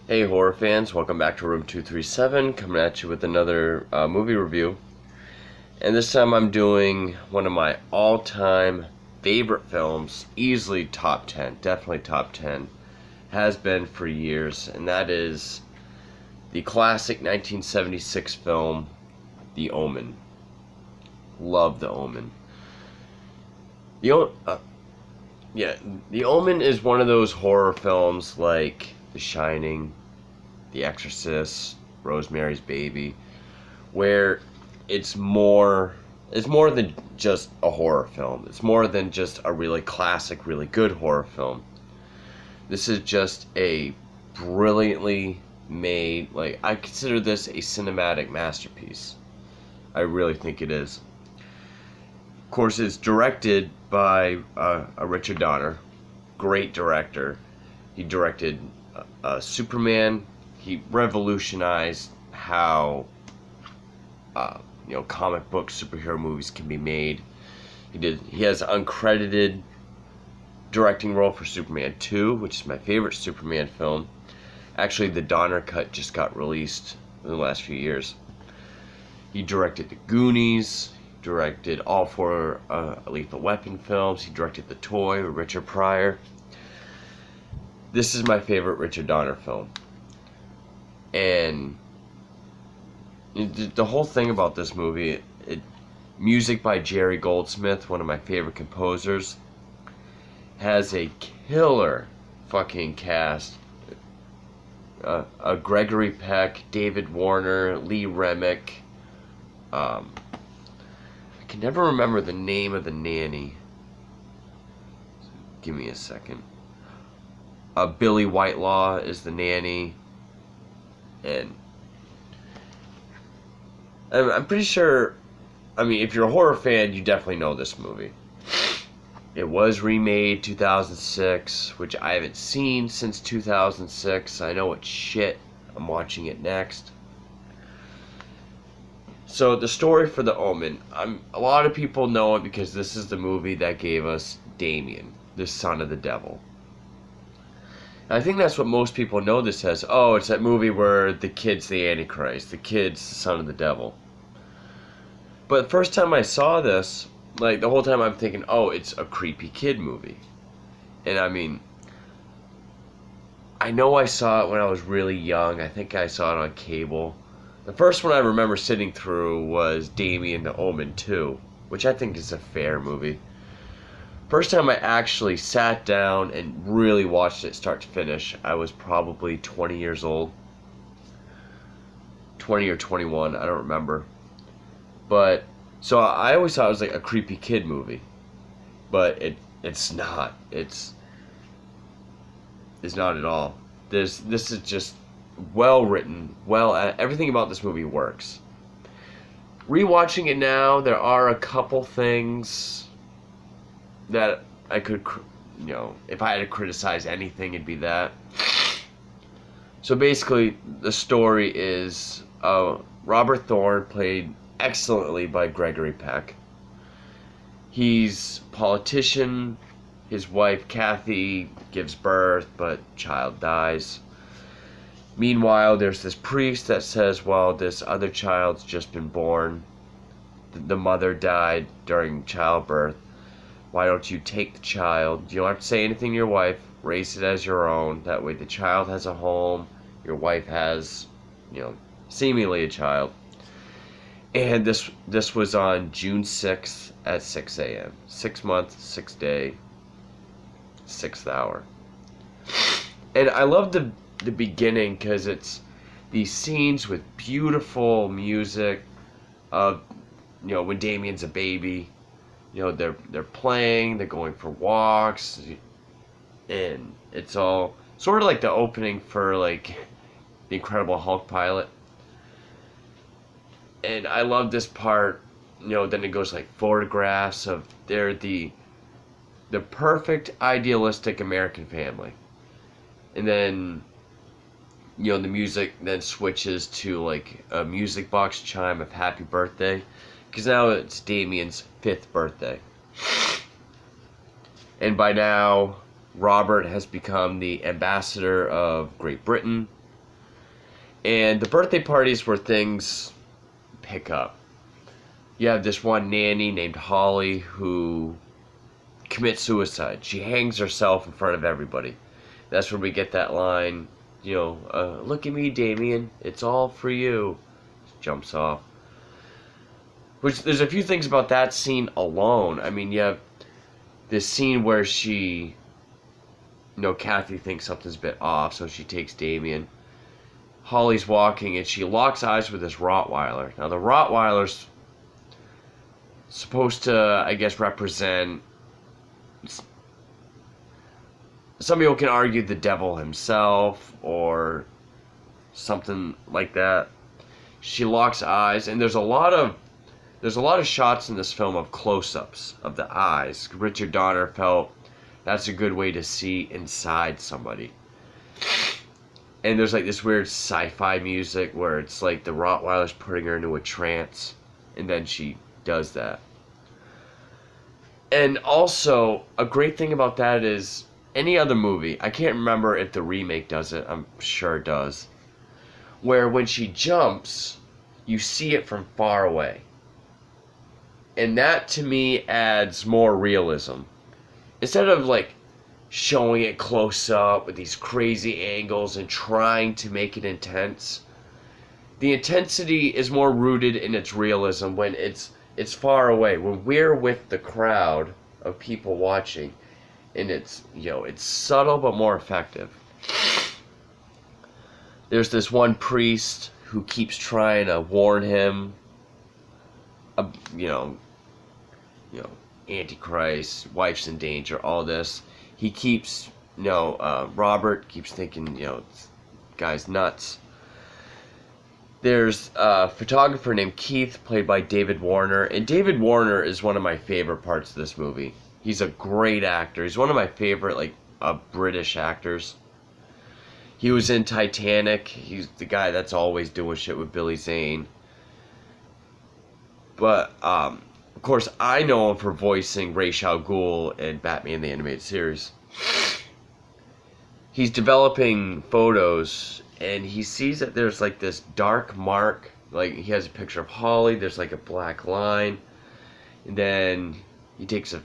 Hey horror fans, welcome back to Room 237, coming at you with another movie review. And this time I'm doing one of my all-time favorite films, easily top 10, definitely top 10, has been for years, and that is the classic 1976 film, The Omen. Love The Omen. The The Omen is one of those horror films like The Shining, The Exorcist, Rosemary's Baby, where it's more than just a horror film. It's more than just a really classic, really good horror film. This is just a brilliantly made, like, I consider this a cinematic masterpiece. I really think it is. Of course, it's directed by a Richard Donner, great director. He directed Superman. He revolutionized how comic book superhero movies can be made. He has an uncredited directing role for Superman 2, which is my favorite Superman film. Actually, the Donner cut just got released in the last few years. He directed The Goonies, directed all four Lethal Weapon films. He directed The Toy with Richard Pryor. This is my favorite Richard Donner film. And the whole thing about this movie, music by Jerry Goldsmith, one of my favorite composers, has a killer fucking cast. Gregory Peck, David Warner, Lee Remick. I can never remember the name of the nanny. Give me a second. Billy Whitelaw is the nanny. And I'm pretty sure, if you're a horror fan, you definitely know this movie. It was remade 2006, which I haven't seen since 2006. I know it's shit. I'm watching it next. So the story for The Omen, a lot of people know it because this is the movie that gave us Damien, the son of the devil. And I think that's what most people know this as. Oh, it's that movie where the kid's the Antichrist, the kid's the son of the devil. But the first time I saw this, like, the whole time I'm thinking, oh, it's a creepy kid movie. And I know I saw it when I was really young. I think I saw it on cable. The first one I remember sitting through was Damien, The Omen 2, which I think is a fair movie. First time I actually sat down and really watched it start to finish, I was probably 20 years old. 20 or 21, I don't remember. But, so I always thought it was like a creepy kid movie. But it's not. It's not at all. This is just well written, everything about this movie works. Rewatching it now, there are a couple things that I could, if I had to criticize anything, it'd be that. So basically, the story is Robert Thorne, played excellently by Gregory Peck. He's a politician. His wife, Kathy, gives birth, but child dies. Meanwhile, there's this priest that says, well, this other child's just been born. The mother died during childbirth. Why don't you take the child? You don't have to say anything to your wife. Raise it as your own. That way the child has a home. Your wife has, seemingly a child. And this was on June 6th at 6 a.m. 6 month, 6 day, 6th hour. And I love the beginning because it's these scenes with beautiful music of, when Damien's a baby. They're playing, they're going for walks, and it's all sort of like the opening for, like, the Incredible Hulk pilot. And I love this part, then it goes like photographs of they're the perfect idealistic American family. And then, the music then switches to like a music box chime of happy birthday. Because now it's Damien's 5th birthday. And by now, Robert has become the ambassador of Great Britain And the birthday parties where things pick up. You have this one nanny named Holly who commits suicide. She hangs herself in front of everybody. That's where we get that line, look at me, Damien, it's all for you. Jumps off. Which, there's a few things about that scene alone. I mean, you have this scene where Kathy thinks something's a bit off, so she takes Damien. Holly's walking, and she locks eyes with this Rottweiler. Now, the Rottweiler's supposed to, I guess, represent... Some people can argue the devil himself, or something like that. She locks eyes, and there's a lot of shots in this film of close-ups of the eyes. Richard Donner felt that's a good way to see inside somebody. And there's like this weird sci-fi music where it's like the Rottweiler's putting her into a trance, and then she does that. And also, a great thing about that is, any other movie, I can't remember if the remake does it, I'm sure it does, where when she jumps, you see it from far away. And that, to me, adds more realism. Instead of, showing it close up with these crazy angles and trying to make it intense, the intensity is more rooted in its realism when it's far away. When we're with the crowd of people watching, and it's subtle but more effective. There's this one priest who keeps trying to warn him, Antichrist, wife's in danger, all this. He keeps, Robert keeps thinking, this guy's nuts. There's a photographer named Keith, played by David Warner, and David Warner is one of my favorite parts of this movie. He's a great actor. He's one of my favorite, British actors. He was in Titanic. He's the guy that's always doing shit with Billy Zane. But, of course, I know him for voicing Ra's al Ghul in Batman the Animated Series. He's developing photos, and he sees that there's, this dark mark. He has a picture of Holly. There's, a black line. And then he takes a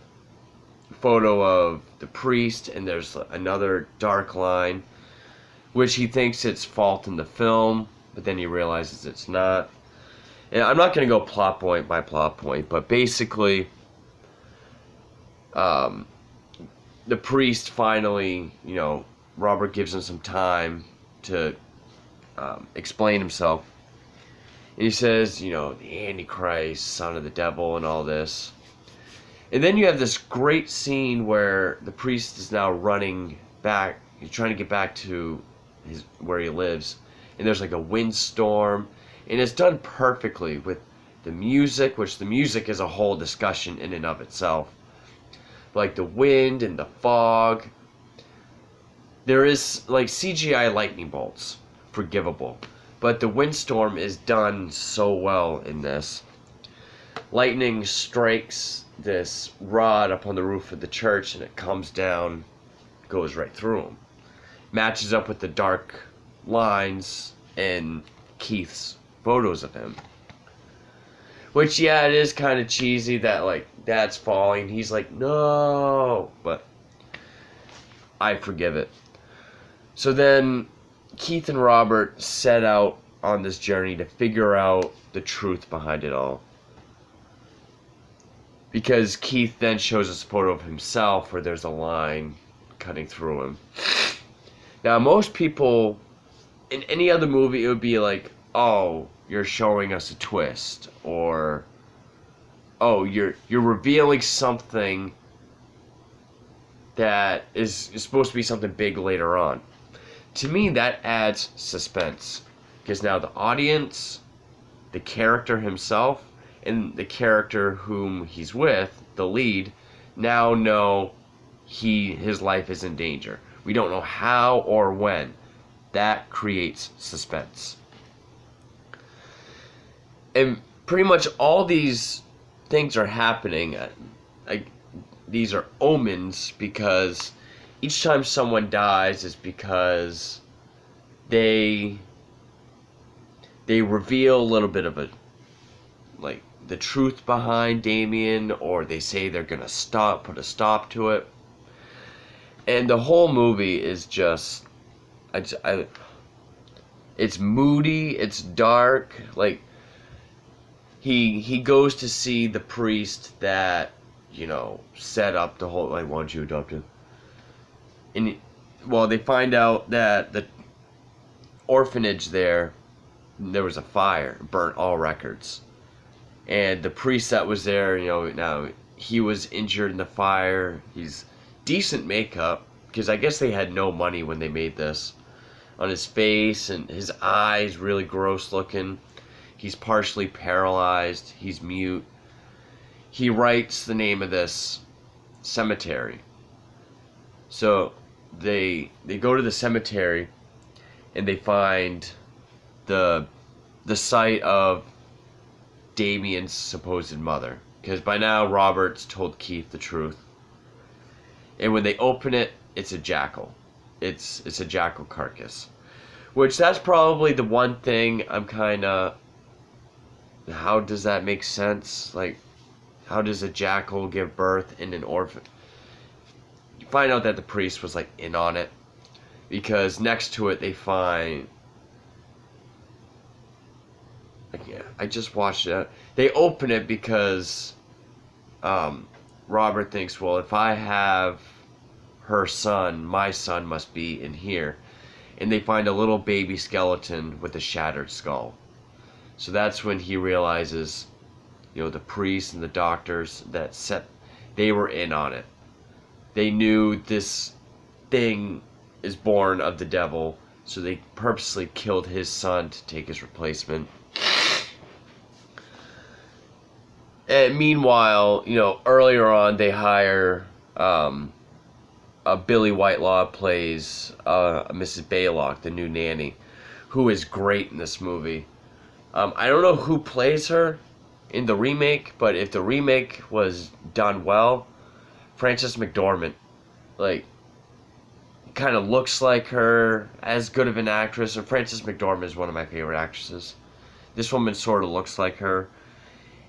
photo of the priest, and there's another dark line, which he thinks it's fault in the film, but then he realizes it's not. And I'm not going to go plot point by plot point, but basically, the priest finally, Robert gives him some time to explain himself. And he says, the Antichrist, son of the devil, and all this. And then you have this great scene where the priest is now running back. He's trying to get back to where he lives. And there's a windstorm. And it's done perfectly with the music, which the music is a whole discussion in and of itself. The wind and the fog. There is, CGI lightning bolts. Forgivable. But the windstorm is done so well in this. Lightning strikes this rod up on the roof of the church, and it comes down, goes right through him. Matches up with the dark lines in Keith's photos of him. Which, yeah, it is kind of cheesy that, Dad's falling. He's like, no! But I forgive it. So then, Keith and Robert set out on this journey to figure out the truth behind it all. Because Keith then shows us a photo of himself where there's a line cutting through him. Now, most people, in any other movie, it would be like, oh, you're showing us a twist. Or, oh, you're revealing something that is supposed to be something big later on. To me, that adds suspense. Because now the audience, the character himself, and the character whom he's with, the lead, now know his life is in danger. We don't know how or when. That creates suspense. And pretty much all these things are happening. These are omens, because each time someone dies is because they they reveal a little bit of a, like, the truth behind Damien, or they say they're gonna put a stop to it. And the whole movie is just, it's moody, it's dark. Like, he goes to see the priest that, set up the whole, like, why don't you adopt him? And, well, they find out that the orphanage there was a fire, burnt all records. And the priest that was there, now he was injured in the fire. He's decent makeup, because I guess they had no money when they made this. On his face, and his eyes really gross looking. He's partially paralyzed. He's mute. He writes the name of this cemetery. So they go to the cemetery, and they find the site of Damien's supposed mother, because by now Robert's told Keith the truth. And when they open it, it's a jackal. It's a jackal carcass, which that's probably the one thing I'm kind of, how does that make sense? Like, how does a jackal give birth in an orphan? You find out that the priest was, like, in on it, because next to it they find, like, yeah, I just watched it. They open it because Robert thinks, well, if I have her son, my son must be in here. And they find a little baby skeleton with a shattered skull. So that's when he realizes, the priests and the doctors they were in on it. They knew this thing is born of the devil, so they purposely killed his son to take his replacement. And meanwhile, earlier on they hire Billy Whitelaw plays Mrs. Baylock, the new nanny, who is great in this movie. I don't know who plays her in the remake, but if the remake was done well, Frances McDormand, like, kind of looks like her, as good of an actress, and Frances McDormand is one of my favorite actresses. This woman sort of looks like her,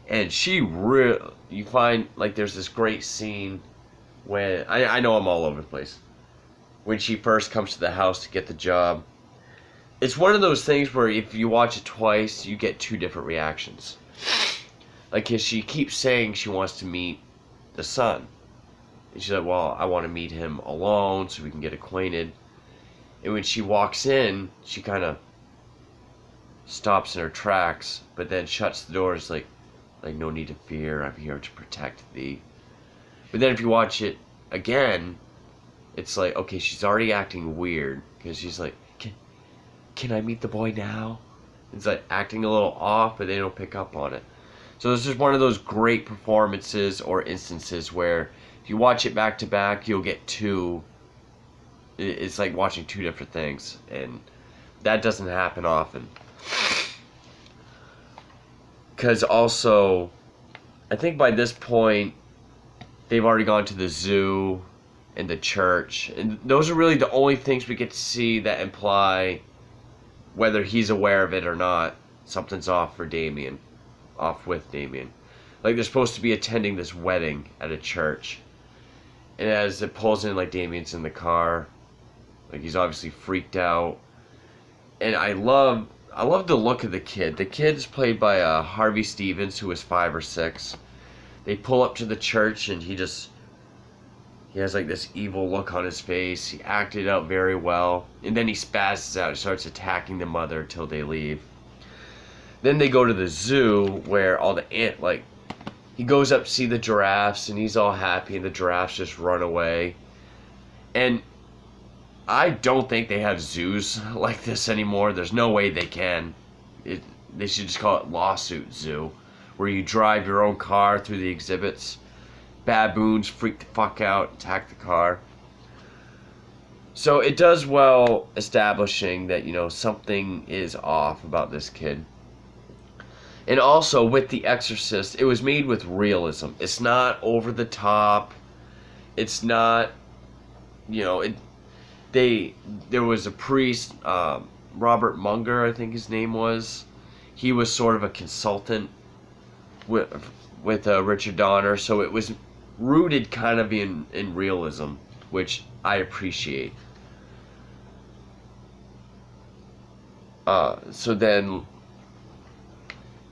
and you find, like, there's this great scene when, I know I'm all over the place, when she first comes to the house to get the job. It's one of those things where if you watch it twice, you get two different reactions. Like, 'cause she keeps saying she wants to meet the son. And she's like, well, I want to meet him alone so we can get acquainted. And when she walks in, she kind of stops in her tracks, but then shuts the doors like, no need to fear, I'm here to protect thee. But then if you watch it again, it's like, okay, she's already acting weird, because she's like, can I meet the boy now? It's like acting a little off, but they don't pick up on it. So it's just one of those great performances or instances where if you watch it back to back, you'll get two. It's like watching two different things, and that doesn't happen often. Because also, I think by this point, they've already gone to the zoo and the church, and those are really the only things we get to see that imply, whether he's aware of it or not, something's off with Damien. Like, they're supposed to be attending this wedding at a church, and as it pulls in, like, Damien's in the car, like, he's obviously freaked out. And I love the look of the kid. The kid is played by Harvey Stevens, who is 5 or 6. They pull up to the church, and he has, like, this evil look on his face. He acted out very well. And then he spazzes out and starts attacking the mother till they leave. Then they go to the zoo where all the he goes up to see the giraffes, and he's all happy, and the giraffes just run away. And I don't think they have zoos like this anymore. There's no way they can. They should just call it Lawsuit Zoo, where you drive your own car through the exhibits. Baboons freak the fuck out, attack the car. So it does well establishing that, something is off about this kid. And also, with The Exorcist, it was made with realism. It's not over the top. It's not, there was a priest, Robert Munger, I think his name was. he was sort of a consultant with Richard Donner, so it was rooted kind of in realism, which I appreciate. So then,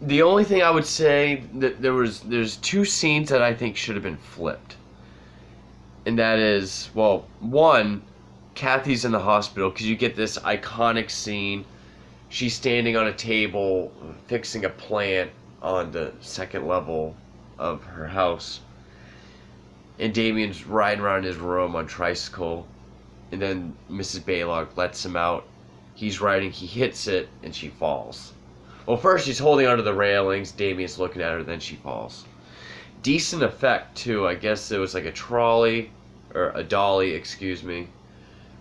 the only thing I would say that there's two scenes that I think should have been flipped, and that is, well, one, Kathy's in the hospital because you get this iconic scene. She's standing on a table fixing a plant on the second level of her house, and Damien's riding around his room on tricycle, and then Mrs. Baylock lets him out. He's riding, he hits it, and she falls. Well, first she's holding onto the railings, Damien's looking at her, then she falls. Decent effect, too. I guess there was like a trolley, or a dolly, excuse me,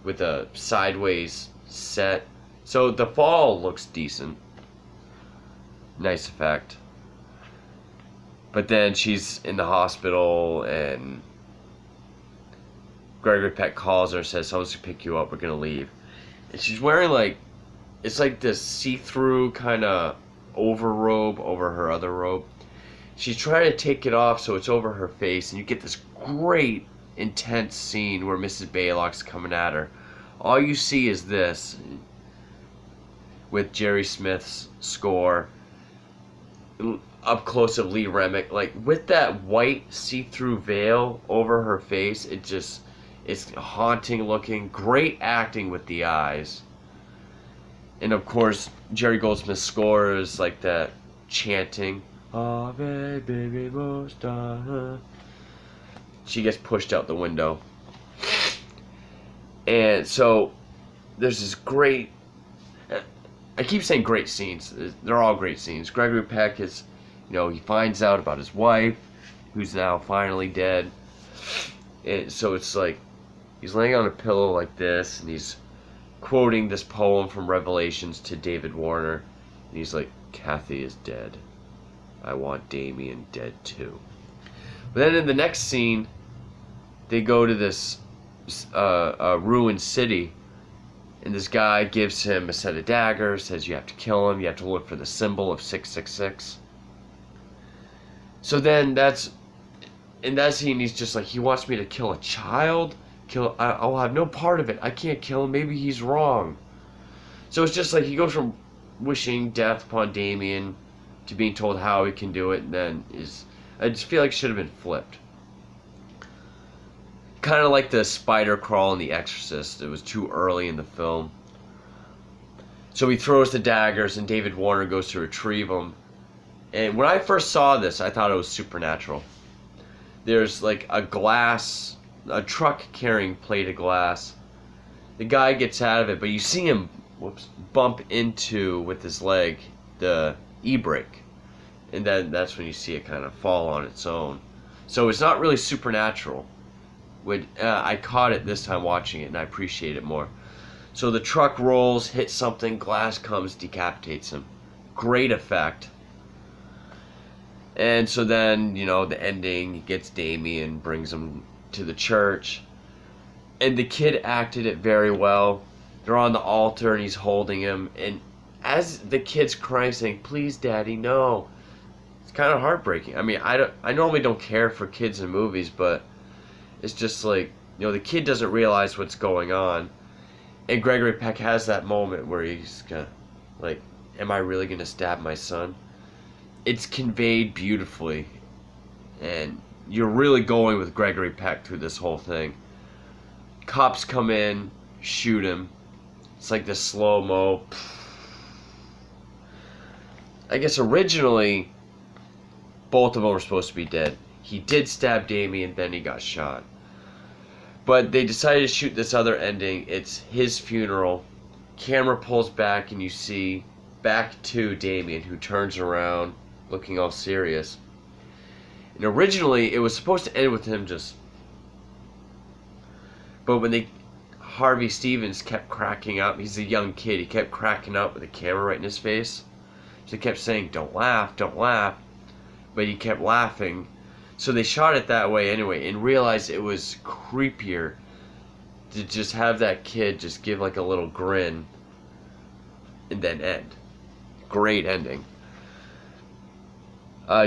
with a sideways set. So the fall looks decent. Nice effect. But then she's in the hospital, and Gregory Peck calls her and says, someone's gonna pick you up, we're gonna leave. And she's wearing like, it's like this see-through kind of overrobe over her other robe. She's trying to take it off so it's over her face, and you get this great, intense scene where Mrs. Baylock's coming at her. All you see is this, with Jerry Smith's score, up close of Lee Remick, like with that white see-through veil over her face, it's haunting looking, great acting with the eyes. And of course, Jerry Goldsmith's score is like that chanting, Ave, baby, most she gets pushed out the window. And so, there's this great, I keep saying great scenes, they're all great scenes. Gregory Peck is, he finds out about his wife, who's now finally dead. And so it's like, he's laying on a pillow like this, and he's quoting this poem from Revelations to David Warner, and he's like, Kathy is dead. I want Damien dead too. But then in the next scene, they go to this ruined city, and this guy gives him a set of daggers, says you have to kill him, you have to look for the symbol of 666. So then in that scene, he's just like, he wants me to kill a child? I'll have no part of it. I can't kill him. Maybe he's wrong. So it's just like he goes from wishing death upon Damien to being told how he can do it, and then I just feel like it should have been flipped. Kind of like the spider crawl in The Exorcist. It was too early in the film. So he throws the daggers, and David Warner goes to retrieve them. And when I first saw this, I thought it was supernatural. There's like a truck carrying plate of glass. The guy gets out of it, but you see him bump into, with his leg, the e-brake. And then that's when you see it kind of fall on its own. So it's not really supernatural. I caught it this time watching it, and I appreciate it more. So the truck rolls, hits something, glass comes, decapitates him. Great effect. And so then, the ending, he gets Damien, brings him to the church, and the kid acted it very well. They're on the altar, and he's holding him, and as the kid's crying, saying, please daddy, no, it's kind of heartbreaking. I mean, I normally don't care for kids in movies, but it's just like, the kid doesn't realize what's going on, and Gregory Peck has that moment where he's kind of like, am I really going to stab my son? It's conveyed beautifully, and you're really going with Gregory Peck through this whole thing. Cops come in, shoot him. It's like this slow-mo. I guess originally, both of them were supposed to be dead. He did stab Damien, then he got shot. But they decided to shoot this other ending. It's his funeral. Camera pulls back, and you see back to Damien, who turns around, looking all serious. And originally, it was supposed to end with him just... But when Harvey Stevens kept cracking up, he's a young kid, he kept cracking up with the camera right in his face. So he kept saying, don't laugh, don't laugh. But he kept laughing. So they shot it that way anyway, and realized it was creepier to just have that kid just give like a little grin and then end. great ending.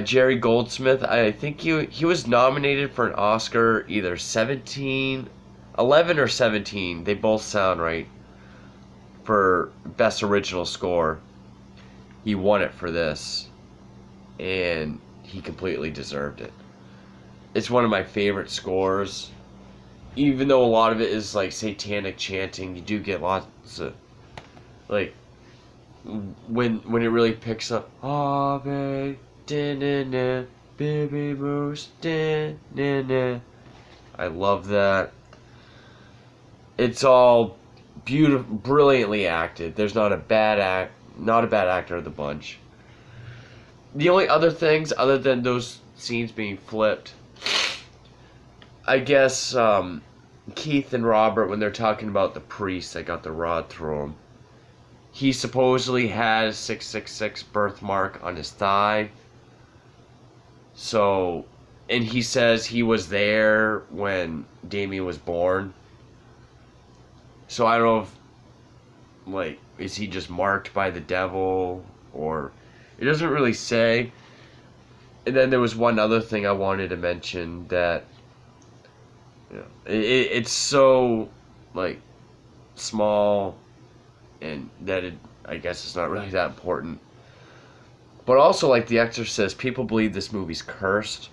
Jerry Goldsmith, I think he was nominated for an Oscar either 11 or 17. They both sound right. For Best Original Score. He won it for this. And he completely deserved it. It's one of my favorite scores. Even though a lot of it is like satanic chanting, you do get lots of like when it really picks up. Ave, da-na-na, baby moose, da-na-na. I love that. It's all beautiful, brilliantly acted. There's not a bad actor of the bunch. The only other things, other than those scenes being flipped, I guess Keith and Robert, when they're talking about the priest that got the rod through him, he supposedly had a 666 birthmark on his thigh. So, and he says he was there when Damien was born. So I don't know if, like, is he just marked by the devil, or it doesn't really say. And then there was one other thing I wanted to mention that, you know, it's so, like, small, and that I guess it's not really that important. But also, like The Exorcist, people believe this movie's cursed.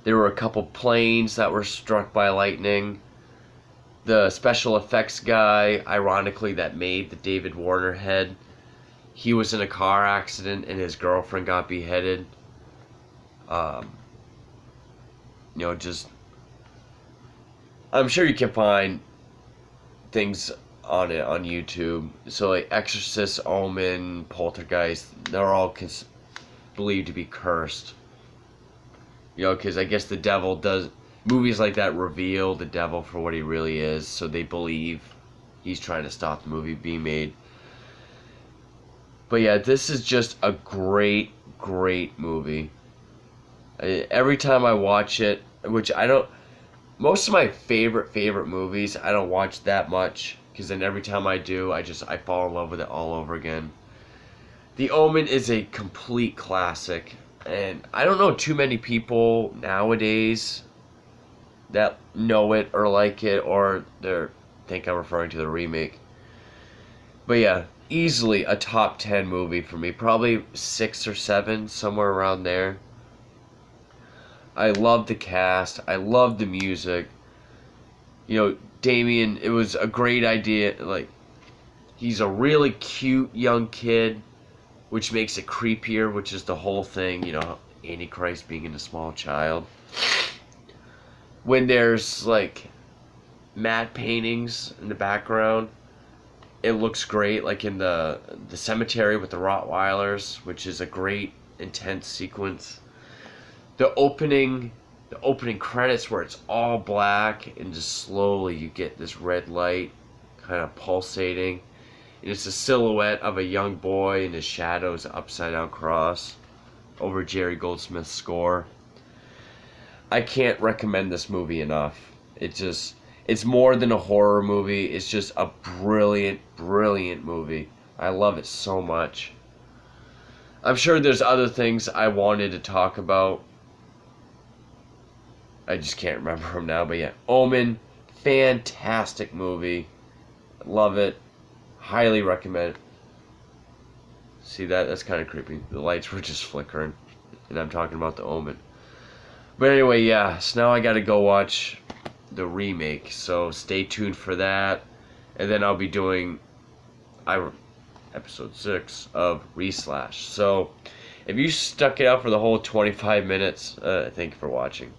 There were a couple planes that were struck by lightning. The special effects guy, ironically, that made the David Warner head, he was in a car accident and his girlfriend got beheaded. Just, I'm sure you can find things on it on YouTube. So like Exorcist, Omen, Poltergeist, they're all believed to be cursed. Because I guess the devil does, movies like that reveal the devil for what he really is, so they believe he's trying to stop the movie being made. But yeah, this is just a great, great movie. Every time I watch it, which I don't, most of my favorite movies, I don't watch that much, because then every time I do, I fall in love with it all over again. The Omen is a complete classic, and I don't know too many people nowadays that know it or like it, or they think I'm referring to the remake. But yeah, easily a top 10 movie for me. Probably 6 or 7, somewhere around there. I love the cast. I love the music. Damien, it was a great idea. Like, he's a really cute young kid, which makes it creepier, which is the whole thing, Antichrist being in a small child. When there's, like, matte paintings in the background, it looks great, like in the cemetery with the Rottweilers, which is a great, intense sequence. The opening credits where it's all black and just slowly you get this red light kind of pulsating. And it's a silhouette of a young boy and his shadow's upside down cross over Jerry Goldsmith's score. I can't recommend this movie enough. It's more than a horror movie. It's just a brilliant, brilliant movie. I love it so much. I'm sure there's other things I wanted to talk about. I just can't remember them now. But yeah, Omen, fantastic movie. Love it. Highly recommend it. See that? That's kind of creepy. The lights were just flickering. And I'm talking about the Omen. But anyway, yeah. So now I gotta go watch the remake. So stay tuned for that. And then I'll be doing episode 6 of Reslash. So if you stuck it out for the whole 25 minutes, thank you for watching.